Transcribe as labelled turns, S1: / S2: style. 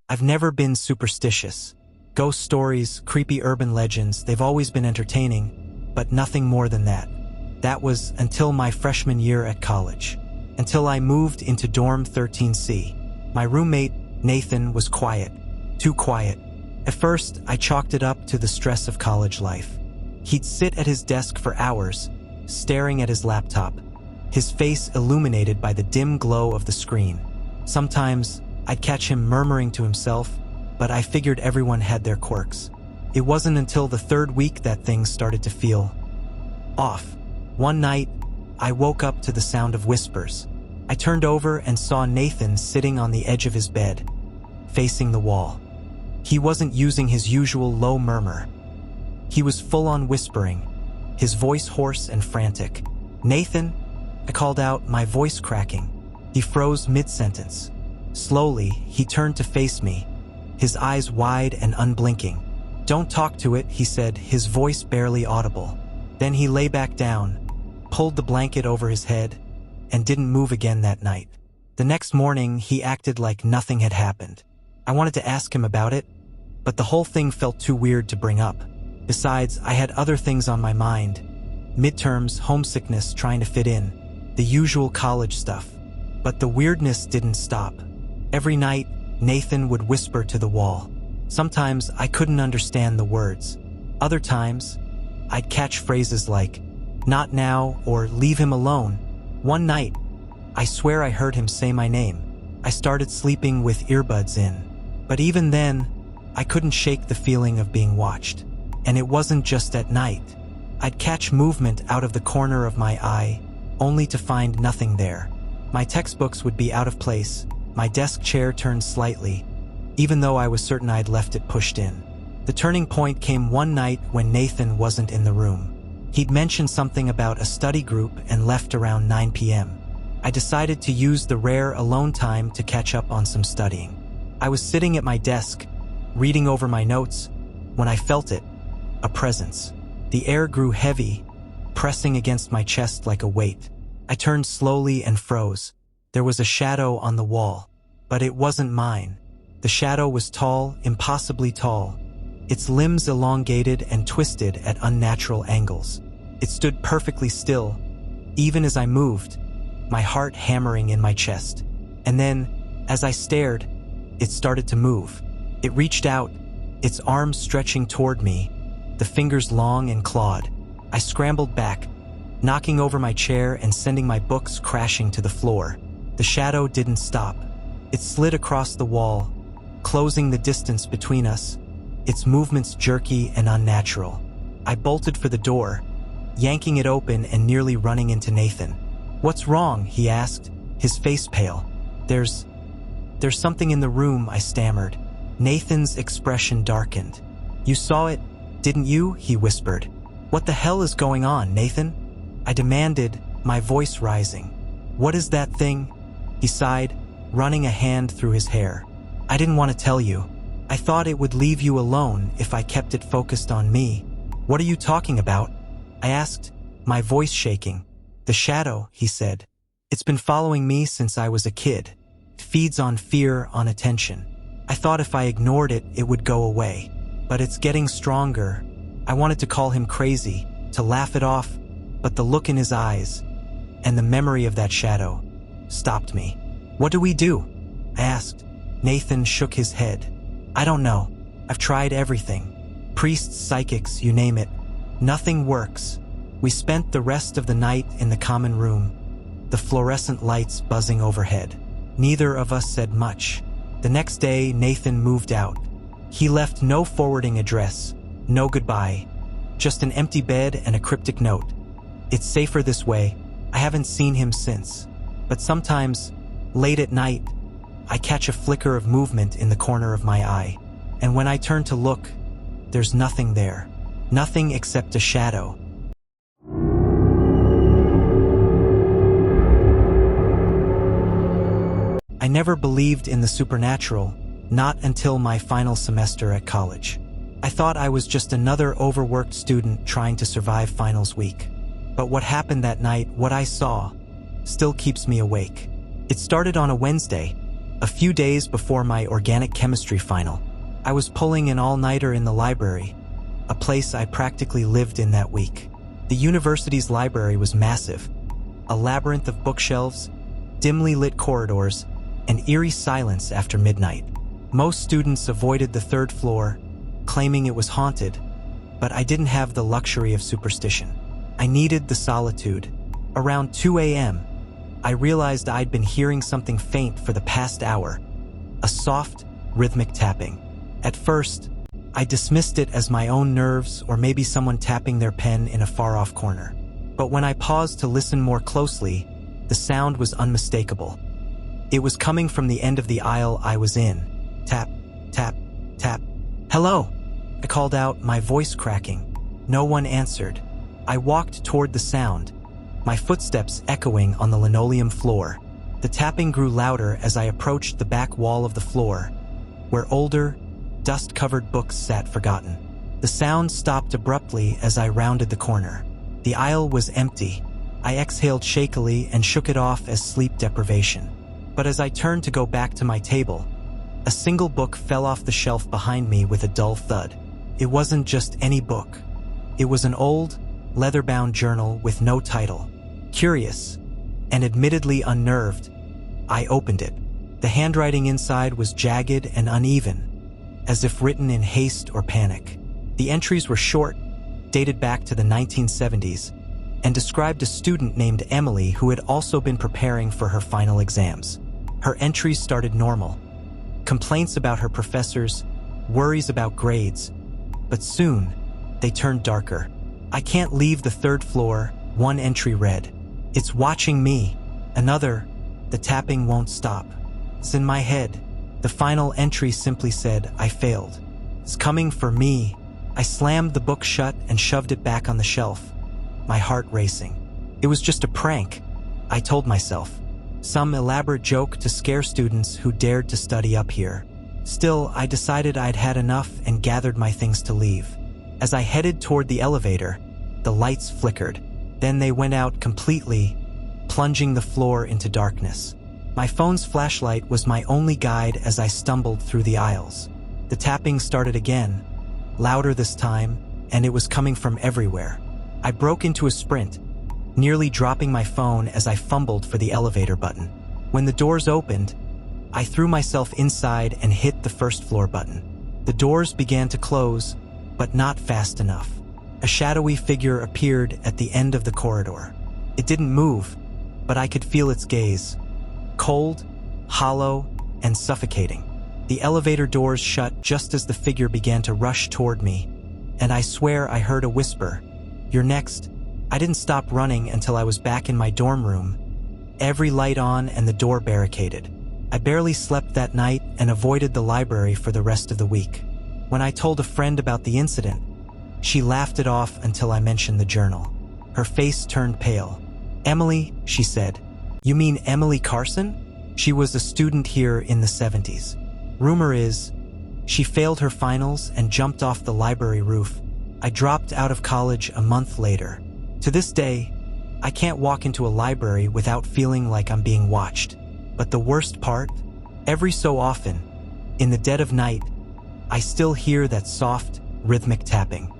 S1: I've never been superstitious. Ghost stories, creepy urban legends, they've always been entertaining, but nothing more than that. That was until my freshman year at college. Until I moved into dorm 13C. My roommate, Nathan, was quiet. Too quiet. At first, I chalked it up to the stress of college life. He'd sit at his desk for hours, staring at his laptop, his face illuminated by the dim glow of the screen. Sometimes, I'd catch him murmuring to himself, but I figured everyone had their quirks. It wasn't until the third week that things started to feel off. One night, I woke up to the sound of whispers. I turned over and saw Nathan sitting on the edge of his bed, facing the wall. He wasn't using his usual low murmur. He was full-on whispering, his voice hoarse and frantic. "Nathan?" I called out, my voice cracking. He froze mid-sentence. Slowly, he turned to face me, his eyes wide and unblinking. "Don't talk to it," he said, his voice barely audible. Then he lay back down, pulled the blanket over his head, and didn't move again that night. The next morning, he acted like nothing had happened. I wanted to ask him about it, but the whole thing felt too weird to bring up. Besides, I had other things on my mind. Midterms, homesickness, trying to fit in. The usual college stuff. But the weirdness didn't stop. Every night, Nathan would whisper to the wall. Sometimes I couldn't understand the words. Other times, I'd catch phrases like, "Not now," or "Leave him alone." One night, I swear I heard him say my name. I started sleeping with earbuds in. But even then, I couldn't shake the feeling of being watched. And it wasn't just at night. I'd catch movement out of the corner of my eye, only to find nothing there. My textbooks would be out of place, my desk chair turned slightly, even though I was certain I'd left it pushed in. The turning point came one night when Nathan wasn't in the room. He'd mentioned something about a study group and left around 9 p.m. I decided to use the rare alone time to catch up on some studying. I was sitting at my desk, reading over my notes, when I felt it, a presence. The air grew heavy, pressing against my chest like a weight. I turned slowly and froze. There was a shadow on the wall, but it wasn't mine. The shadow was tall, impossibly tall, its limbs elongated and twisted at unnatural angles. It stood perfectly still, even as I moved, my heart hammering in my chest. And then, as I stared, it started to move. It reached out, its arms stretching toward me, the fingers long and clawed. I scrambled back, knocking over my chair and sending my books crashing to the floor. The shadow didn't stop. It slid across the wall, closing the distance between us, its movements jerky and unnatural. I bolted for the door, yanking it open and nearly running into Nathan. "What's wrong?" he asked, his face pale. There's something in the room," I stammered. Nathan's expression darkened. "You saw it, didn't you?" he whispered. "What the hell is going on, Nathan?" I demanded, my voice rising. "What is that thing?" He sighed, running a hand through his hair. "I didn't want to tell you. I thought it would leave you alone if I kept it focused on me." "What are you talking about?" I asked, my voice shaking. "The shadow," he said. "It's been following me since I was a kid. It feeds on fear, on attention. I thought if I ignored it, it would go away. But it's getting stronger." I wanted to call him crazy, to laugh it off, but the look in his eyes, and the memory of that shadow, stopped me. "What do we do?" I asked. Nathan shook his head. "I don't know. I've tried everything. Priests, psychics, you name it. Nothing works." We spent the rest of the night in the common room, the fluorescent lights buzzing overhead. Neither of us said much. The next day, Nathan moved out. He left no forwarding address, no goodbye, just an empty bed and a cryptic note. "It's safer this way." I haven't seen him since. But sometimes, late at night, I catch a flicker of movement in the corner of my eye. And when I turn to look, there's nothing there. Nothing except a shadow. I never believed in the supernatural, not until my final semester at college. I thought I was just another overworked student trying to survive finals week. But what happened that night, what I saw, still keeps me awake. It started on a Wednesday. A few days before my organic chemistry final, I was pulling an all-nighter in the library, a place I practically lived in that week. The university's library was massive, a labyrinth of bookshelves, dimly lit corridors, and eerie silence after midnight. Most students avoided the third floor, claiming it was haunted, but I didn't have the luxury of superstition. I needed the solitude. Around 2 a.m., I realized I'd been hearing something faint for the past hour, a soft, rhythmic tapping. At first, I dismissed it as my own nerves or maybe someone tapping their pen in a far-off corner. But when I paused to listen more closely, the sound was unmistakable. It was coming from the end of the aisle I was in. Tap, tap, tap. "Hello!" I called out, my voice cracking. No one answered. I walked toward the sound, my footsteps echoing on the linoleum floor. The tapping grew louder as I approached the back wall of the floor, where older, dust-covered books sat forgotten. The sound stopped abruptly as I rounded the corner. The aisle was empty. I exhaled shakily and shook it off as sleep deprivation. But as I turned to go back to my table, a single book fell off the shelf behind me with a dull thud. It wasn't just any book. It was an old, leather-bound journal with no title. Curious, and admittedly unnerved, I opened it. The handwriting inside was jagged and uneven, as if written in haste or panic. The entries were short, dated back to the 1970s, and described a student named Emily who had also been preparing for her final exams. Her entries started normal. Complaints about her professors, worries about grades, but soon, they turned darker. "I can't leave the third floor," one entry read. "It's watching me." Another, "The tapping won't stop." It's in my head. The final entry simply said, "I failed. It's coming for me." I slammed the book shut and shoved it back on the shelf, my heart racing. It was just a prank, I told myself. Some elaborate joke to scare students who dared to study up here. Still, I decided I'd had enough and gathered my things to leave. As I headed toward the elevator, the lights flickered. Then they went out completely, plunging the floor into darkness. My phone's flashlight was my only guide as I stumbled through the aisles. The tapping started again, louder this time, and it was coming from everywhere. I broke into a sprint, nearly dropping my phone as I fumbled for the elevator button. When the doors opened, I threw myself inside and hit the first floor button. The doors began to close, but not fast enough. A shadowy figure appeared at the end of the corridor. It didn't move, but I could feel its gaze. Cold, hollow, and suffocating. The elevator doors shut just as the figure began to rush toward me, and I swear I heard a whisper, "You're next." I didn't stop running until I was back in my dorm room, every light on and the door barricaded. I barely slept that night and avoided the library for the rest of the week. When I told a friend about the incident, she laughed it off until I mentioned the journal. Her face turned pale. "Emily," she said. "You mean Emily Carson? She was a student here in the 70s. Rumor is, she failed her finals and jumped off the library roof. I dropped out of college a month later. To this day, I can't walk into a library without feeling like I'm being watched. But the worst part? Every so often, in the dead of night, I still hear that soft, rhythmic tapping.